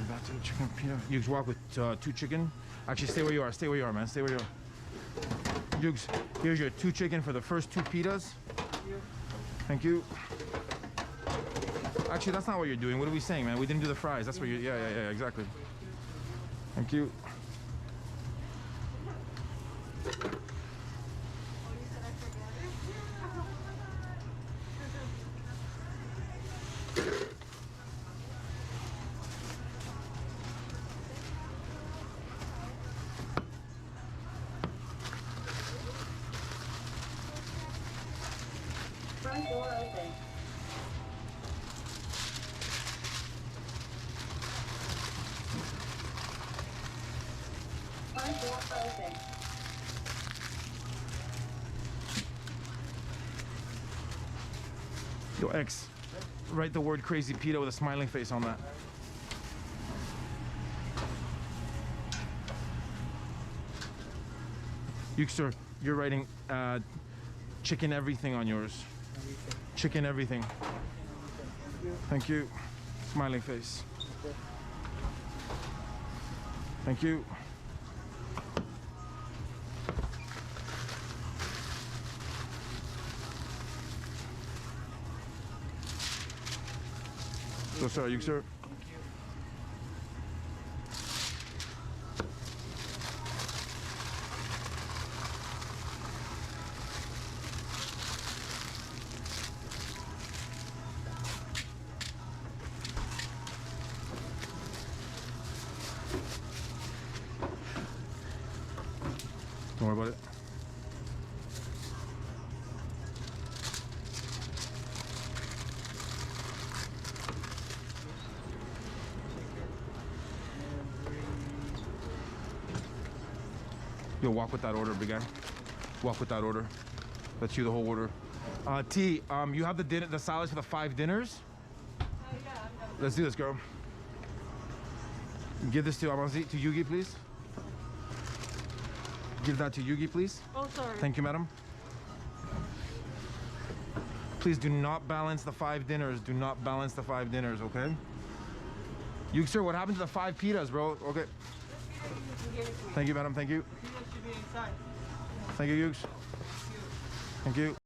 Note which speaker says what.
Speaker 1: back to the chicken pita. You walk with 2 chicken. Actually, stay where you are. Stay where you are, man. Stay where you are. Dukes, here's your 2 chicken for the first 2 pitas. Thank you. Actually, that's not what you're doing. What are we saying, man? We didn't do the fries. That's what you. Yeah, exactly. Thank you.
Speaker 2: Front door open. Front door open.
Speaker 1: Yo, X, write the word crazy pita with a smiling face on that. You, sir, you're writing chicken everything on yours. Chicken everything. Thank you. Smiling face. Thank you. So sorry, you, sir. Don't worry about it. Yo, walk with that order, big guy. Walk with that order. That's you, the whole order. T, you have the salads for the 5 dinners?
Speaker 2: Yeah,
Speaker 1: Let's do this, girl. Give this to Amazi, to Yugi, please. Give that to Yugi, please.
Speaker 2: Oh, sorry.
Speaker 1: Thank you, madam. Please do not balance the 5 dinners. Do not balance the 5 dinners, okay? Yugi, sir, what happened to the 5 pitas, bro? Okay. Thank you, madam. Thank you.
Speaker 2: Should be inside.
Speaker 1: Thank you, Yugs. Thank you.